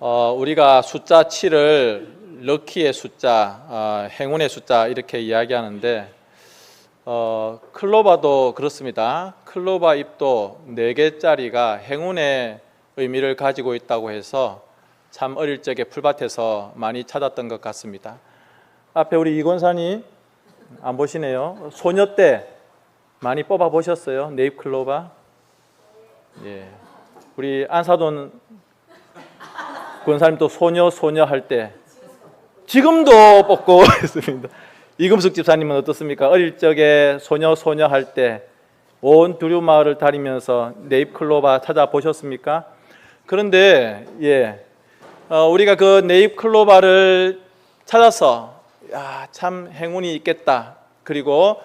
우리가 숫자 7을 럭키의 숫자, 행운의 숫자 이렇게 이야기하는데 클로바도 그렇습니다. 클로바 잎도 4개짜리가 행운의 의미를 가지고 있다고 해서 참 어릴 적에 풀밭에서 많이 찾았던 것 같습니다. 앞에 우리 이 권사님 안 보시네요. 소녀 때 많이 뽑아 보셨어요? 네잎 클로바? 예. 우리 안사돈 권사님도 소녀 할 때 지금도 뽑고 있습니다. 이금숙 집사님은 어떻습니까? 어릴 적에 소녀 할 때 온 두류 마을을 다니면서 네잎 클로바 찾아보셨습니까? 그런데 우리가 그 네잎 클로바를 찾아서 참 행운이 있겠다. 그리고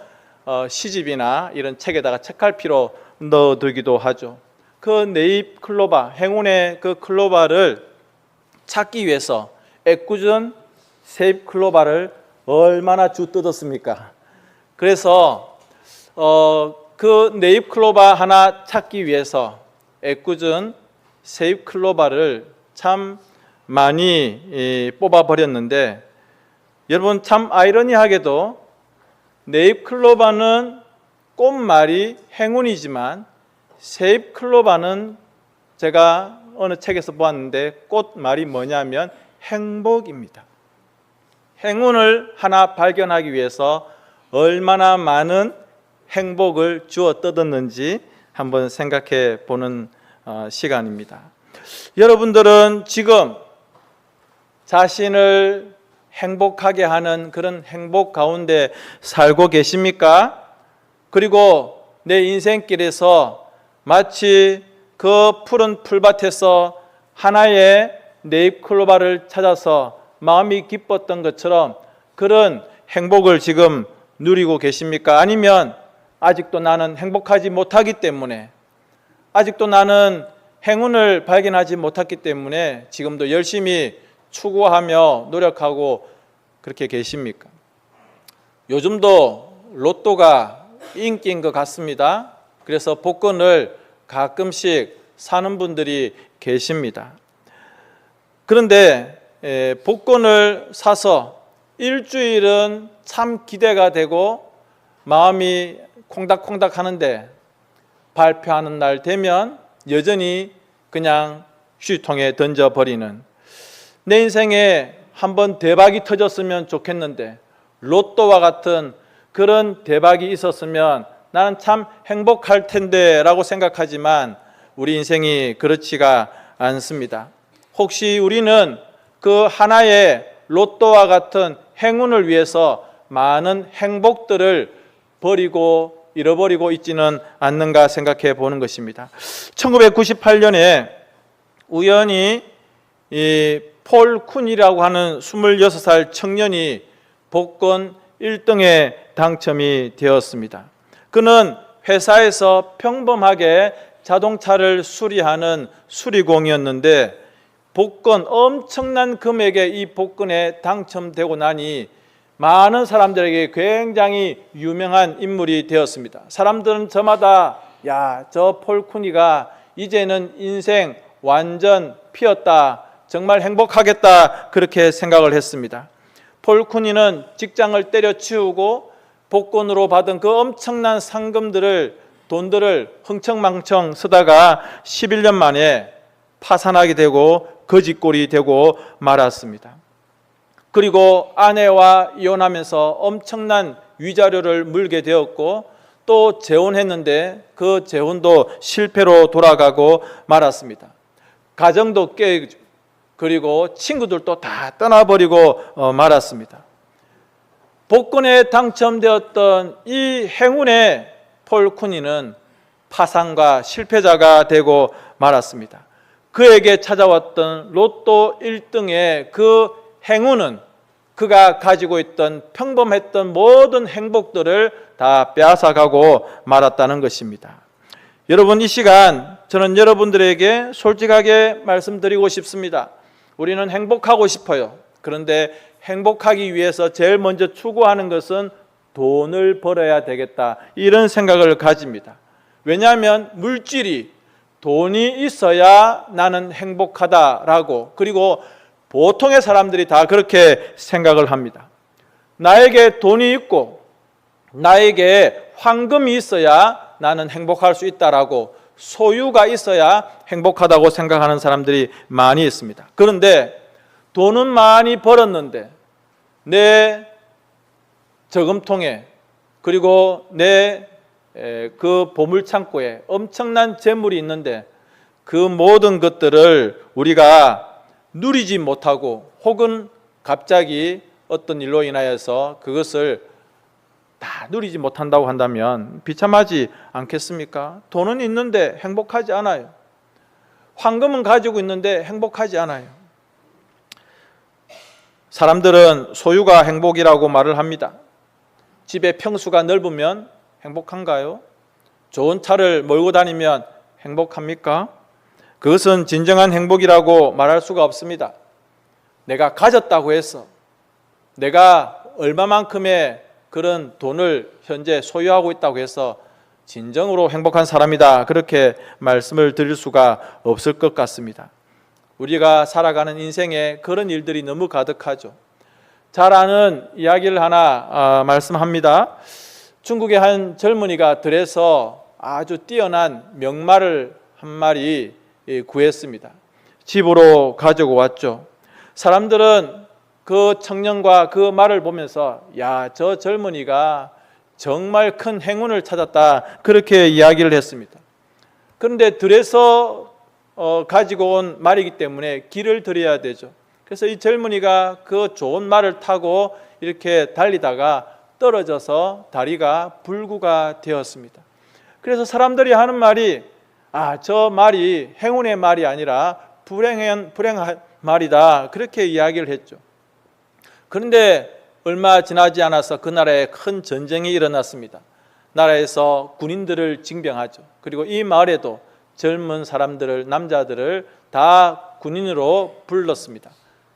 시집이나 이런 책에다가 책갈피로 넣어두기도 하죠. 그 네잎 클로바, 행운의 그 클로바를 찾기 위해서 애꿎은 세잎 클로바를 얼마나 뜯었습니까? 그래서 그 네잎 클로바 하나 찾기 위해서 애꿎은 세잎 클로바를 참 많이 뽑아버렸는데, 여러분 참 아이러니하게도 네잎 클로바는 꽃말이 행운이지만 세잎 클로바는 제가 어느 책에서 보았는데 꽃말이 뭐냐면 행복입니다. 행운을 하나 발견하기 위해서 얼마나 많은 행복을 주워 뜯었는지 한번 생각해 보는 시간입니다. 여러분들은 지금 자신을 행복하게 하는 그런 행복 가운데 살고 계십니까? 그리고 내 인생길에서 마치 그 푸른 풀밭에서 하나의 네잎 클로바를 찾아서 마음이 기뻤던 것처럼 그런 행복을 지금 누리고 계십니까? 아니면 아직도 나는 행복하지 못하기 때문에, 아직도 나는 행운을 발견하지 못했기 때문에 지금도 열심히 추구하며 노력하고 그렇게 계십니까? 요즘도 로또가 인기인 것 같습니다. 그래서 복권을 가끔씩 사는 분들이 계십니다. 그런데 복권을 사서 일주일은 참 기대가 되고 마음이 콩닥콩닥 하는데 발표하는 날 되면 여전히 그냥 휴지통에 던져버리는, 내 인생에 한번 대박이 터졌으면 좋겠는데 로또와 같은 그런 대박이 있었으면 나는 참 행복할 텐데 라고 생각하지만 우리 인생이 그렇지가 않습니다. 혹시 우리는 그 하나의 로또와 같은 행운을 위해서 많은 행복들을 버리고 잃어버리고 있지는 않는가 생각해 보는 것입니다. 1998년에 우연히 이 폴 쿤이라고 하는 26살 청년이 복권 1등에 당첨이 되었습니다. 그는 회사에서 평범하게 자동차를 수리하는 수리공이었는데 복권 엄청난 금액의 이 복권에 당첨되고 나니 많은 사람들에게 굉장히 유명한 인물이 되었습니다. 사람들은 저마다 저 폴 쿤이가 이제는 인생 완전 피었다, 정말 행복하겠다 그렇게 생각을 했습니다. 폴 쿤이는 직장을 때려치우고 복권으로 받은 그 엄청난 돈들을 흥청망청 쓰다가 11년 만에 파산하게 되고 거지꼴이 되고 말았습니다. 그리고 아내와 이혼하면서 엄청난 위자료를 물게 되었고 또 재혼했는데 그 재혼도 실패로 돌아가고 말았습니다. 가정도 깨지고 그리고 친구들도 다 떠나버리고 말았습니다. 복권에 당첨되었던 이 행운의 폴 쿤이는 파산과 실패자가 되고 말았습니다. 그에게 찾아왔던 로또 1등의 그 행운은 그가 가지고 있던 평범했던 모든 행복들을 다 빼앗아가고 말았다는 것입니다. 여러분, 이 시간 저는 여러분들에게 솔직하게 말씀드리고 싶습니다. 우리는 행복하고 싶어요. 그런데 행복하기 위해서 제일 먼저 추구하는 것은 돈을 벌어야 되겠다, 이런 생각을 가집니다. 왜냐하면 물질이 돈이 있어야 나는 행복하다라고, 그리고 보통의 사람들이 다 그렇게 생각을 합니다. 나에게 돈이 있고 나에게 황금이 있어야 나는 행복할 수 있다라고, 소유가 있어야 행복하다고 생각하는 사람들이 많이 있습니다. 그런데 돈은 많이 벌었는데 내 저금통에, 그리고 내 그 보물창고에 엄청난 재물이 있는데 그 모든 것들을 우리가 누리지 못하고, 혹은 갑자기 어떤 일로 인하여서 그것을 다 누리지 못한다고 한다면 비참하지 않겠습니까? 돈은 있는데 행복하지 않아요. 황금은 가지고 있는데 행복하지 않아요. 사람들은 소유가 행복이라고 말을 합니다. 집의 평수가 넓으면 행복한가요? 좋은 차를 몰고 다니면 행복합니까? 그것은 진정한 행복이라고 말할 수가 없습니다. 내가 가졌다고 해서, 내가 얼마만큼의 그런 돈을 현재 소유하고 있다고 해서 진정으로 행복한 사람이다, 그렇게 말씀을 드릴 수가 없을 것 같습니다. 우리가 살아가는 인생에 그런 일들이 너무 가득하죠. 잘 아는 이야기를 하나 말씀합니다. 중국의 한 젊은이가 들에서 아주 뛰어난 명말을 한 마리 구했습니다. 집으로 가지고 왔죠. 사람들은 그 청년과 그 말을 보면서 야, 저 젊은이가 정말 큰 행운을 찾았다, 그렇게 이야기를 했습니다. 그런데 들에서 가지고 온 말이기 때문에 길을 들여야 되죠. 그래서 이 젊은이가 그 좋은 말을 타고 이렇게 달리다가 떨어져서 다리가 불구가 되었습니다. 그래서 사람들이 하는 말이 저 말이 행운의 말이 아니라 불행한 말이다, 그렇게 이야기를 했죠. 그런데 얼마 지나지 않아서 그 나라에 큰 전쟁이 일어났습니다. 나라에서 군인들을 징병하죠. 그리고 이 마을에도 젊은 사람들을, 남자들을 다 군인으로 불렀습니다.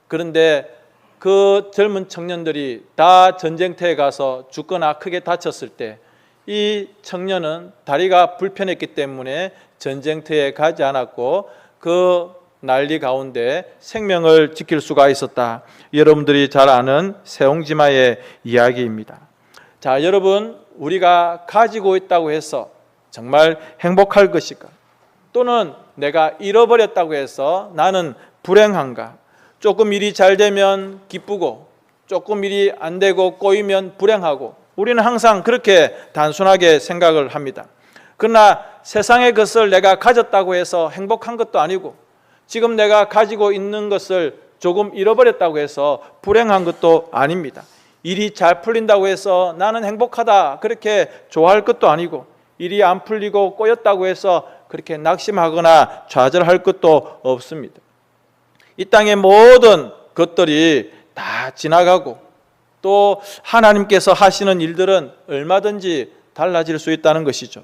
그런데 그 젊은 청년들이 다 전쟁터에 가서 죽거나 크게 다쳤을 때 이 청년은 다리가 불편했기 때문에 전쟁터에 가지 않았고 그 난리 가운데 생명을 지킬 수가 있었다. 여러분들이 잘 아는 세옹지마의 이야기입니다. 자, 여러분, 우리가 가지고 있다고 해서 정말 행복할 것일까? 또는 내가 잃어버렸다고 해서 나는 불행한가? 조금 일이 잘 되면 기쁘고 조금 일이 안 되고 꼬이면 불행하고, 우리는 항상 그렇게 단순하게 생각을 합니다. 그러나 세상의 것을 내가 가졌다고 해서 행복한 것도 아니고, 지금 내가 가지고 있는 것을 조금 잃어버렸다고 해서 불행한 것도 아닙니다. 일이 잘 풀린다고 해서 나는 행복하다, 그렇게 좋아할 것도 아니고, 일이 안 풀리고 꼬였다고 해서 그렇게 낙심하거나 좌절할 것도 없습니다. 이 땅의 모든 것들이 다 지나가고, 또 하나님께서 하시는 일들은 얼마든지 달라질 수 있다는 것이죠.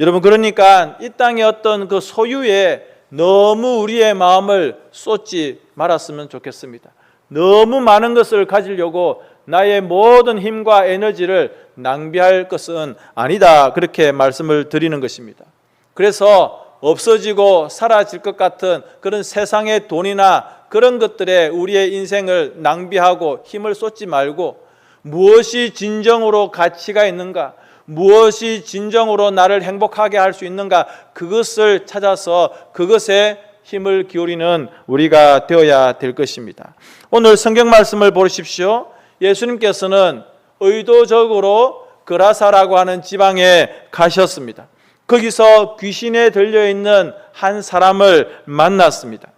여러분, 그러니까 이 땅의 어떤 그 소유에 너무 우리의 마음을 쏟지 말았으면 좋겠습니다. 너무 많은 것을 가지려고 나의 모든 힘과 에너지를 낭비할 것은 아니다, 그렇게 말씀을 드리는 것입니다. 그래서 없어지고 사라질 것 같은 그런 세상의 돈이나 그런 것들에 우리의 인생을 낭비하고 힘을 쏟지 말고, 무엇이 진정으로 가치가 있는가, 무엇이 진정으로 나를 행복하게 할 수 있는가, 그것을 찾아서 그것에 힘을 기울이는 우리가 되어야 될 것입니다. 오늘 성경 말씀을 보십시오. 예수님께서는 의도적으로 그라사라고 하는 지방에 가셨습니다. 거기서 귀신에 들려있는 한 사람을 만났습니다.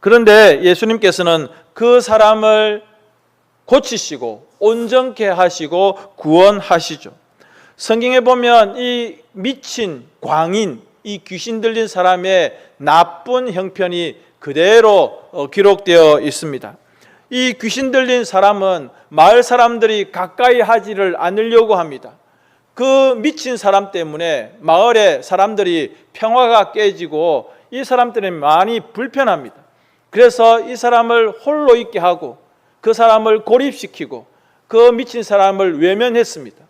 그런데 예수님께서는 그 사람을 고치시고 온전케 하시고 구원하시죠. 성경에 보면 이 미친 광인, 이 귀신 들린 사람의 나쁜 형편이 그대로 기록되어 있습니다. 이 귀신 들린 사람은 마을 사람들이 가까이 하지를 않으려고 합니다. 그 미친 사람 때문에 마을의 사람들이 평화가 깨지고 이 사람 때문에 많이 불편합니다. 그래서 이 사람을 홀로 있게 하고 그 사람을 고립시키고 그 미친 사람을 외면했습니다.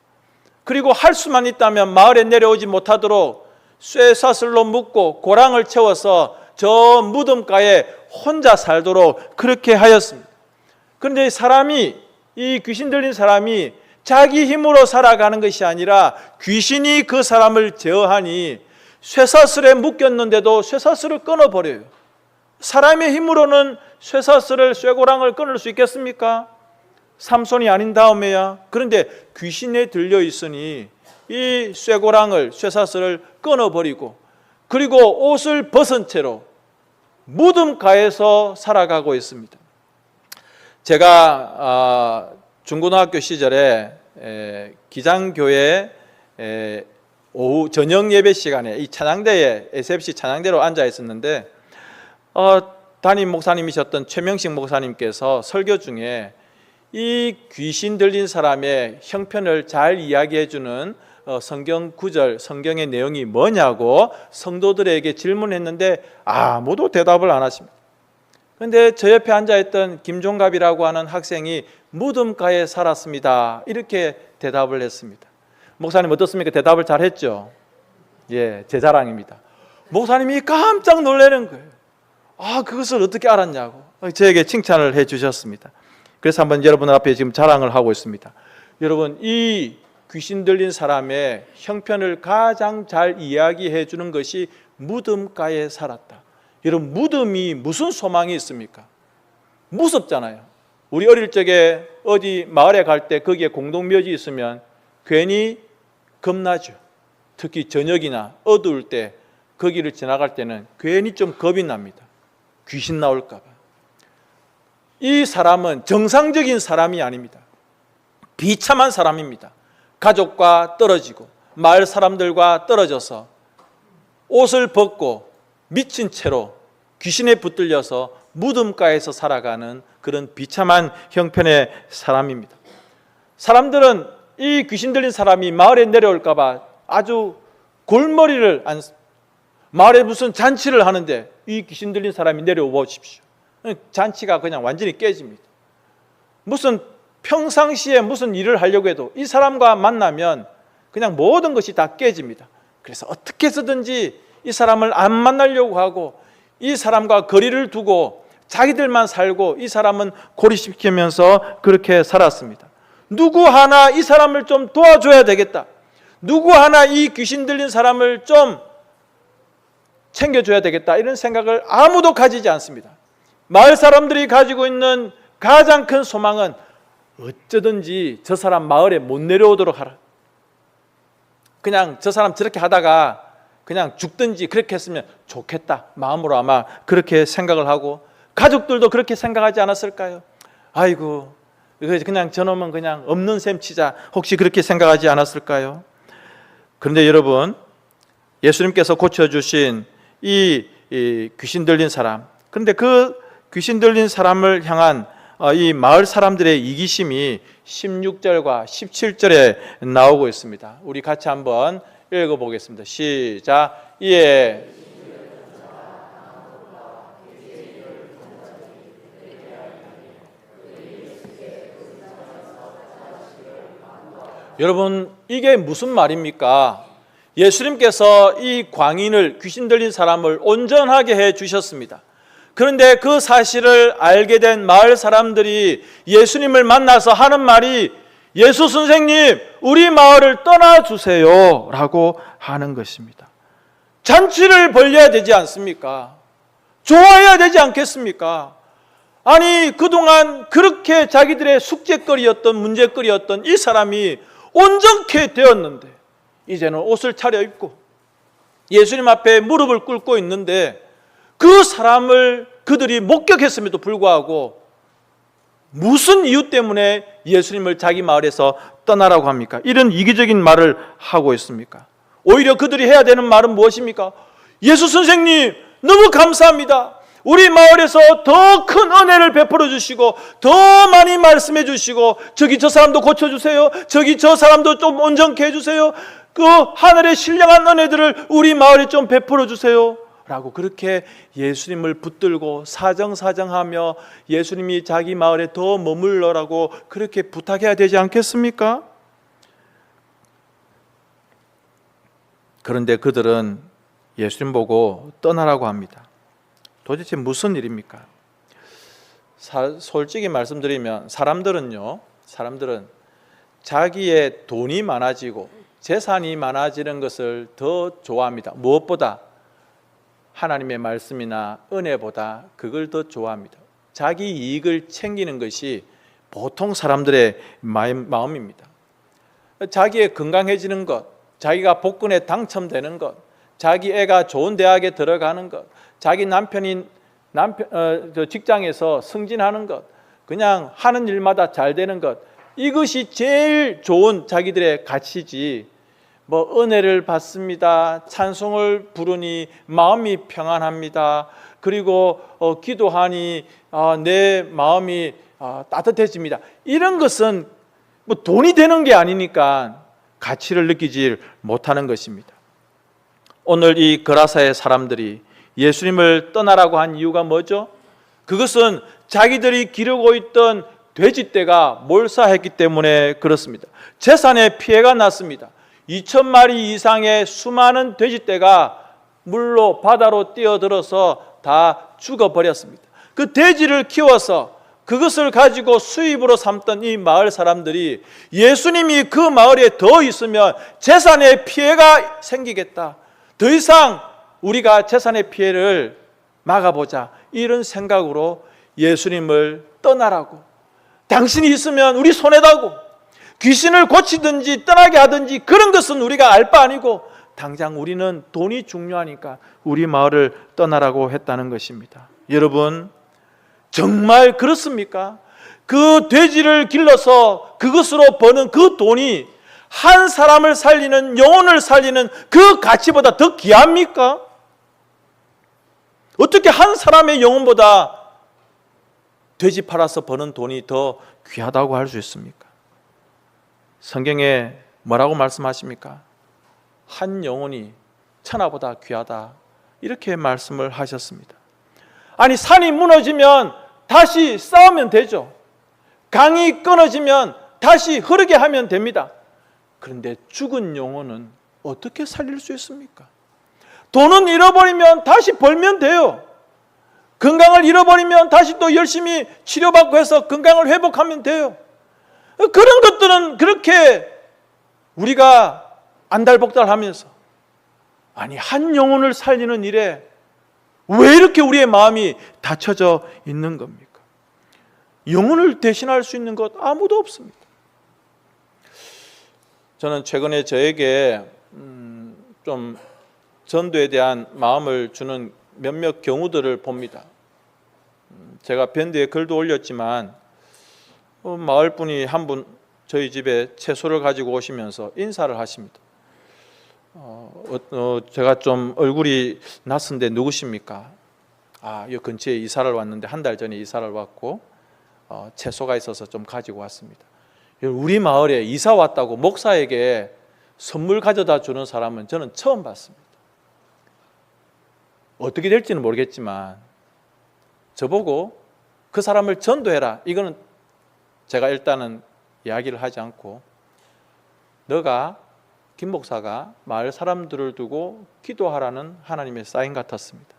그리고 할 수만 있다면 마을에 내려오지 못하도록 쇠사슬로 묶고 고랑을 채워서 저 무덤가에 혼자 살도록 그렇게 하였습니다. 그런데 이 귀신 들린 사람이 자기 힘으로 살아가는 것이 아니라 귀신이 그 사람을 제어하니 쇠사슬에 묶였는데도 쇠사슬을 끊어버려요. 사람의 힘으로는 쇠고랑을 끊을 수 있겠습니까? 삼손이 아닌 다음에야. 그런데 귀신에 들려 있으니 이 쇠사슬을 끊어버리고, 그리고 옷을 벗은 채로 무덤가에서 살아가고 있습니다. 제가 중고등학교 시절에 기장교회 오후 저녁 예배 시간에 이 찬양대에 SFC 찬양대로 앉아 있었는데 담임 목사님이셨던 최명식 목사님께서 설교 중에 이 귀신 들린 사람의 형편을 잘 이야기해 주는 성경 구절, 성경의 내용이 뭐냐고 성도들에게 질문했는데 아무도 대답을 안 하십니다. 그런데 저 옆에 앉아있던 김종갑이라고 하는 학생이 무덤가에 살았습니다, 이렇게 대답을 했습니다. 목사님 어떻습니까? 대답을 잘 했죠? 예, 제 자랑입니다. 목사님이 깜짝 놀라는 거예요. 그것을 어떻게 알았냐고 저에게 칭찬을 해 주셨습니다. 그래서 한번 여러분 앞에 지금 자랑을 하고 있습니다. 여러분, 이 귀신 들린 사람의 형편을 가장 잘 이야기해 주는 것이 무덤가에 살았다. 여러분, 무덤이 무슨 소망이 있습니까? 무섭잖아요. 우리 어릴 적에 어디 마을에 갈 때 거기에 공동묘지 있으면 괜히 겁나죠. 특히 저녁이나 어두울 때 거기를 지나갈 때는 괜히 좀 겁이 납니다. 귀신 나올까 봐. 이 사람은 정상적인 사람이 아닙니다. 비참한 사람입니다. 가족과 떨어지고 마을 사람들과 떨어져서 옷을 벗고 미친 채로 귀신에 붙들려서 무덤가에서 살아가는 그런 비참한 형편의 사람입니다. 사람들은 이 귀신 들린 사람이 마을에 내려올까 봐 아주 골머리를 마을에 무슨 잔치를 하는데 이 귀신 들린 사람이 내려오십시오. 잔치가 그냥 완전히 깨집니다. 무슨 평상시에 무슨 일을 하려고 해도 이 사람과 만나면 그냥 모든 것이 다 깨집니다. 그래서 어떻게 해서든지 이 사람을 안 만나려고 하고 이 사람과 거리를 두고 자기들만 살고 이 사람은 고립시키면서 그렇게 살았습니다. 누구 하나 이 사람을 좀 도와줘야 되겠다, 누구 하나 이 귀신 들린 사람을 좀 챙겨줘야 되겠다, 이런 생각을 아무도 가지지 않습니다. 마을 사람들이 가지고 있는 가장 큰 소망은 어쩌든지 저 사람 마을에 못 내려오도록 하라. 그냥 저 사람 저렇게 하다가 그냥 죽든지 그렇게 했으면 좋겠다 마음으로 아마 그렇게 생각을 하고, 가족들도 그렇게 생각하지 않았을까요? 아이고 그냥 저놈은 그냥 없는 셈 치자, 혹시 그렇게 생각하지 않았을까요? 그런데 여러분, 예수님께서 고쳐주신 이 귀신 들린 사람, 그런데 그 귀신 들린 사람을 향한 이 마을 사람들의 이기심이 16절과 17절에 나오고 있습니다. 우리 같이 한번 읽어보겠습니다. 시작. 예. 여러분, 이게 무슨 말입니까? 예수님께서 이 광인을, 귀신 들린 사람을 온전하게 해 주셨습니다. 그런데 그 사실을 알게 된 마을 사람들이 예수님을 만나서 하는 말이 예수 선생님, 우리 마을을 떠나주세요 라고 하는 것입니다. 잔치를 벌려야 되지 않습니까? 좋아해야 되지 않겠습니까? 아니, 그동안 그렇게 자기들의 숙제거리였던, 문제거리였던 이 사람이 온전케 되었는데 이제는 옷을 차려입고 예수님 앞에 무릎을 꿇고 있는데 그 사람을 그들이 목격했음에도 불구하고 무슨 이유 때문에 예수님을 자기 마을에서 떠나라고 합니까? 이런 이기적인 말을 하고 있습니까? 오히려 그들이 해야 되는 말은 무엇입니까? 예수 선생님, 너무 감사합니다. 우리 마을에서 더 큰 은혜를 베풀어 주시고 더 많이 말씀해 주시고 저기 저 사람도 고쳐주세요, 저기 저 사람도 좀 온전케 해주세요, 그 하늘의 신령한 은혜들을 우리 마을에 좀 베풀어 주세요 라고 그렇게 예수님을 붙들고 사정사정하며 예수님이 자기 마을에 더 머물러라고 그렇게 부탁해야 되지 않겠습니까? 그런데 그들은 예수님 보고 떠나라고 합니다. 도대체 무슨 일입니까? 솔직히 말씀드리면 사람들은 자기의 돈이 많아지고 재산이 많아지는 것을 더 좋아합니다. 무엇보다 하나님의 말씀이나 은혜보다 그걸 더 좋아합니다. 자기 이익을 챙기는 것이 보통 사람들의 마음입니다. 자기의 건강해지는 것, 자기가 복권에 당첨되는 것, 자기 애가 좋은 대학에 들어가는 것, 자기 남편이 직장에서 승진하는 것, 그냥 하는 일마다 잘 되는 것, 이것이 제일 좋은 자기들의 가치지. 뭐 은혜를 받습니다, 찬송을 부르니 마음이 평안합니다, 그리고 기도하니 내 마음이 따뜻해집니다, 이런 것은 뭐 돈이 되는 게 아니니까 가치를 느끼지 못하는 것입니다. 오늘 이 거라사의 사람들이 예수님을 떠나라고 한 이유가 뭐죠? 그것은 자기들이 기르고 있던 돼지떼가 몰사했기 때문에 그렇습니다. 재산에 피해가 났습니다. 2,000마리 이상의 수많은 돼지떼가 물로 바다로 뛰어들어서 다 죽어버렸습니다. 그 돼지를 키워서 그것을 가지고 수입으로 삼던 이 마을 사람들이 예수님이 그 마을에 더 있으면 재산에 피해가 생기겠다, 더 이상 우리가 재산의 피해를 막아보자, 이런 생각으로 예수님을 떠나라고, 당신이 있으면 우리 손해다고, 귀신을 고치든지 떠나게 하든지 그런 것은 우리가 알 바 아니고 당장 우리는 돈이 중요하니까 우리 마을을 떠나라고 했다는 것입니다. 여러분, 정말 그렇습니까? 그 돼지를 길러서 그것으로 버는 그 돈이 한 사람을 살리는, 영혼을 살리는 그 가치보다 더 귀합니까? 어떻게 한 사람의 영혼보다 돼지 팔아서 버는 돈이 더 귀하다고 할 수 있습니까? 성경에 뭐라고 말씀하십니까? 한 영혼이 천하보다 귀하다, 이렇게 말씀을 하셨습니다. 아니, 산이 무너지면 다시 쌓으면 되죠. 강이 끊어지면 다시 흐르게 하면 됩니다. 그런데 죽은 영혼은 어떻게 살릴 수 있습니까? 돈은 잃어버리면 다시 벌면 돼요. 건강을 잃어버리면 다시 또 열심히 치료받고 해서 건강을 회복하면 돼요. 그런 것들은 그렇게 우리가 안달복달하면서, 아니, 한 영혼을 살리는 일에 왜 이렇게 우리의 마음이 닫혀져 있는 겁니까? 영혼을 대신할 수 있는 것 아무도 없습니다. 저는 최근에 저에게 좀 전도에 대한 마음을 주는 몇몇 경우들을 봅니다. 제가 밴드에 글도 올렸지만 마을 분이 한 분 저희 집에 채소를 가지고 오시면서 인사를 하십니다. 제가 좀 얼굴이 낯선데 누구십니까? 이 근처에 이사를 왔는데 한 달 전에 이사를 왔고 채소가 있어서 좀 가지고 왔습니다. 우리 마을에 이사 왔다고 목사에게 선물 가져다 주는 사람은 저는 처음 봤습니다. 어떻게 될지는 모르겠지만 저보고 그 사람을 전도해라, 이거는 제가 일단은 이야기를 하지 않고, 너가 김 목사가 마을 사람들을 두고 기도하라는 하나님의 사인 같았습니다.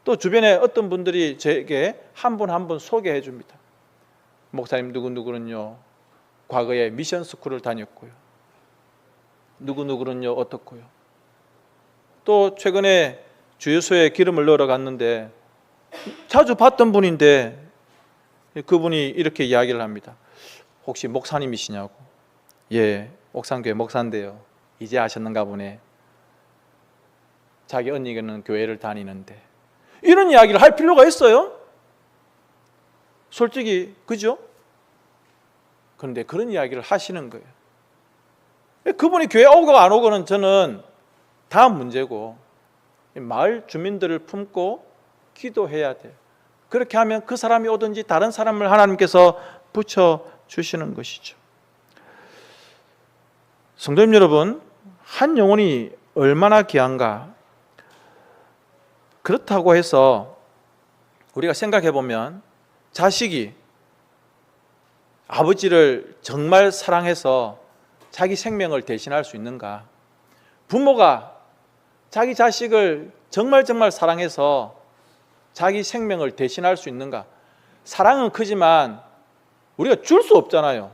또 주변에 어떤 분들이 저에게 한 분 한 분 소개해 줍니다. 목사님 누구누구는요 과거에 미션 스쿨을 다녔고요, 누구누구는요 어떻고요. 또 최근에 주유소에 기름을 넣으러 갔는데 자주 봤던 분인데 그분이 이렇게 이야기를 합니다. 혹시 목사님이시냐고. 예, 옥산교회 목사인데요, 이제 아셨는가 보네. 자기 언니는 교회를 다니는데. 이런 이야기를 할 필요가 있어요? 솔직히, 그죠? 그런데 그런 이야기를 하시는 거예요. 그분이 교회 오고 안 오고는 저는 다음 문제고, 마을 주민들을 품고 기도해야 돼요. 그렇게 하면 그 사람이 오든지 다른 사람을 하나님께서 붙여주시는 것이죠. 성도님 여러분, 한 영혼이 얼마나 귀한가. 그렇다고 해서 우리가 생각해 보면 자식이 아버지를 정말 사랑해서 자기 생명을 대신할 수 있는가? 부모가 자기 자식을 정말 사랑해서 자기 생명을 대신할 수 있는가? 사랑은 크지만 우리가 줄 수 없잖아요.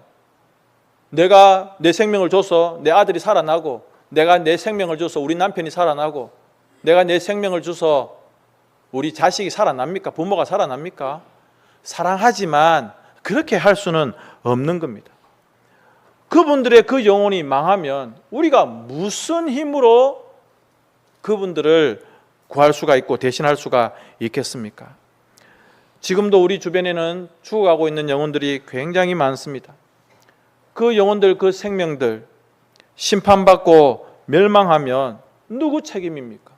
내가 내 생명을 줘서 내 아들이 살아나고, 내가 내 생명을 줘서 우리 남편이 살아나고, 내가 내 생명을 줘서 우리 자식이 살아납니까? 부모가 살아납니까? 사랑하지만 그렇게 할 수는 없는 겁니다. 그분들의 그 영혼이 망하면 우리가 무슨 힘으로 그분들을 구할 수가 있고 대신할 수가 있겠습니까? 지금도 우리 주변에는 죽어가고 있는 영혼들이 굉장히 많습니다. 그 영혼들, 그 생명들 심판받고 멸망하면 누구 책임입니까?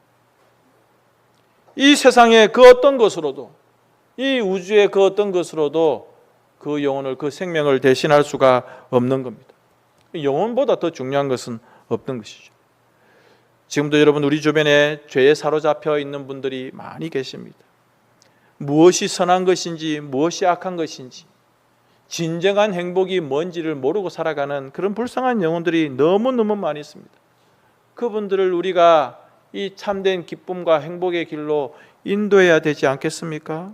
이 세상의 그 어떤 것으로도, 이 우주의 그 어떤 것으로도 그 영혼을, 그 생명을 대신할 수가 없는 겁니다. 영혼보다 더 중요한 것은 없던 것이죠. 지금도 여러분 우리 주변에 죄에 사로잡혀 있는 분들이 많이 계십니다. 무엇이 선한 것인지 무엇이 악한 것인지 진정한 행복이 뭔지를 모르고 살아가는 그런 불쌍한 영혼들이 너무너무 많이 있습니다. 그분들을 우리가 이 참된 기쁨과 행복의 길로 인도해야 되지 않겠습니까?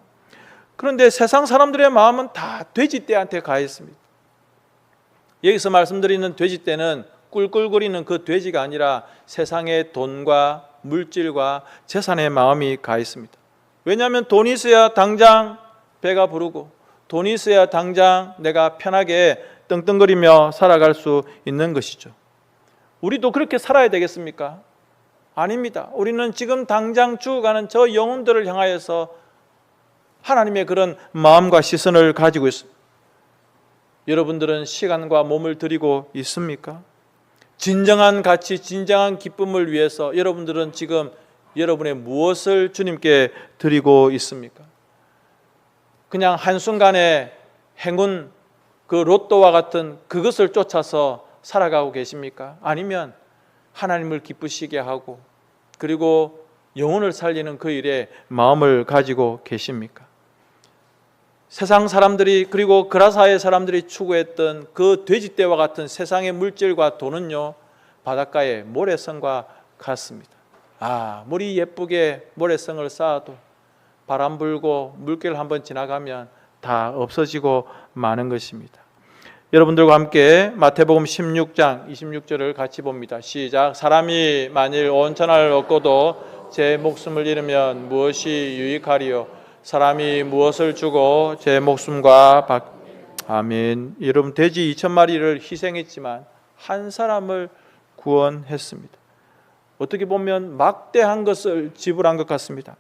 그런데 세상 사람들의 마음은 다 돼지떼한테 가 있습니다. 여기서 말씀드리는 돼지떼는 꿀꿀거리는 그 돼지가 아니라 세상의 돈과 물질과 재산의 마음이 가 있습니다. 왜냐하면 돈이 있어야 당장 배가 부르고, 돈이 있어야 당장 내가 편하게 떵떵거리며 살아갈 수 있는 것이죠. 우리도 그렇게 살아야 되겠습니까? 아닙니다. 우리는 지금 당장 죽어가는 저 영혼들을 향하여서 하나님의 그런 마음과 시선을 가지고 있습니다. 여러분들은 시간과 몸을 드리고 있습니까? 진정한 가치, 진정한 기쁨을 위해서 여러분들은 지금 여러분의 무엇을 주님께 드리고 있습니까? 그냥 한순간에 행운, 그 로또와 같은 그것을 쫓아서 살아가고 계십니까? 아니면 하나님을 기쁘시게 하고 그리고 영혼을 살리는 그 일에 마음을 가지고 계십니까? 세상 사람들이 그리고 그라사의 사람들이 추구했던 그 돼지떼와 같은 세상의 물질과 돈은요, 바닷가의 모래성과 같습니다. 물이 예쁘게 모래성을 쌓아도 바람 불고 물길 한번 지나가면 다 없어지고 마는 것입니다. 여러분들과 함께 마태복음 16장 26절을 같이 봅니다. 시작. 사람이 만일 온 천하를 얻고도 제 목숨을 잃으면 무엇이 유익하리요? 사람이 무엇을 주고 제 목숨과 아멘. 여러분, 돼지 2,000마리를 희생했지만 한 사람을 구원했습니다. 어떻게 보면 막대한 것을 지불한 것 같습니다.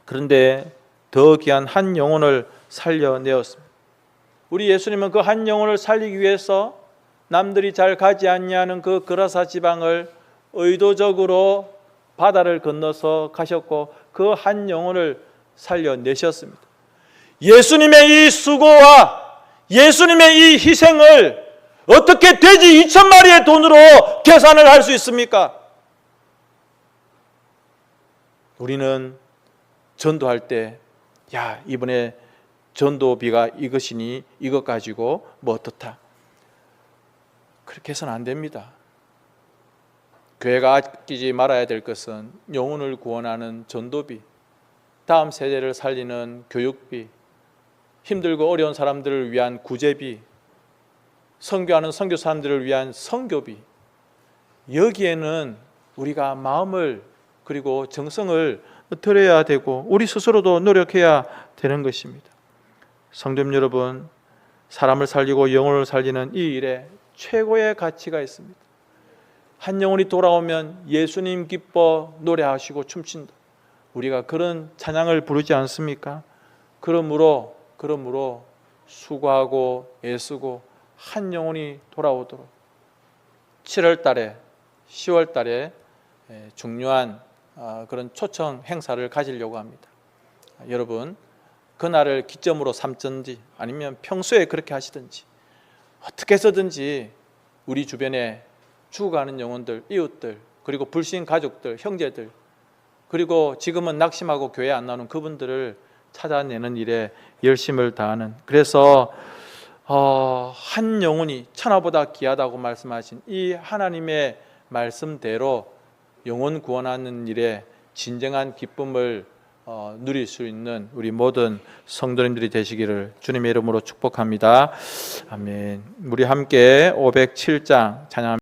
그런데 더 귀한 한 영혼을 살려내었습니다. 우리 예수님은 그 한 영혼을 살리기 위해서 남들이 잘 가지 않냐는 그 그라사 지방을 의도적으로 바다를 건너서 가셨고 그 한 영혼을 살려내셨습니다. 예수님의 이 수고와 예수님의 이 희생을 어떻게 돼지 2,000마리의 돈으로 계산을 할 수 있습니까? 우리는 전도할 때 이번에 전도비가 이것이니 이것 가지고 뭐 어떻다, 그렇게 해서는 안 됩니다. 교회가 아끼지 말아야 될 것은 영혼을 구원하는 전도비, 다음 세대를 살리는 교육비, 힘들고 어려운 사람들을 위한 구제비, 선교하는 선교사님들을 위한 선교비, 여기에는 우리가 마음을 그리고 정성을 들여야 되고 우리 스스로도 노력해야 되는 것입니다. 성도님 여러분, 사람을 살리고 영혼을 살리는 이 일에 최고의 가치가 있습니다. 한 영혼이 돌아오면 예수님 기뻐 노래하시고 춤춘다. 우리가 그런 찬양을 부르지 않습니까? 그러므로 수고하고 애쓰고 한 영혼이 돌아오도록 7월 달에 10월 달에 중요한 그런 초청 행사를 가지려고 합니다. 여러분, 그날을 기점으로 삼든지 아니면 평소에 그렇게 하시든지 어떻게 해서든지 우리 주변에 죽어가는 영혼들, 이웃들, 그리고 불신 가족들, 형제들, 그리고 지금은 낙심하고 교회 안 나오는 그분들을 찾아내는 일에 열심을 다하는, 그래서 한 영혼이 천하보다 귀하다고 말씀하신 이 하나님의 말씀대로 영혼 구원하는 일에 진정한 기쁨을 누릴 수 있는 우리 모든 성도님들이 되시기를 주님의 이름으로 축복합니다. 아멘. 우리 함께 507장 찬양합니다.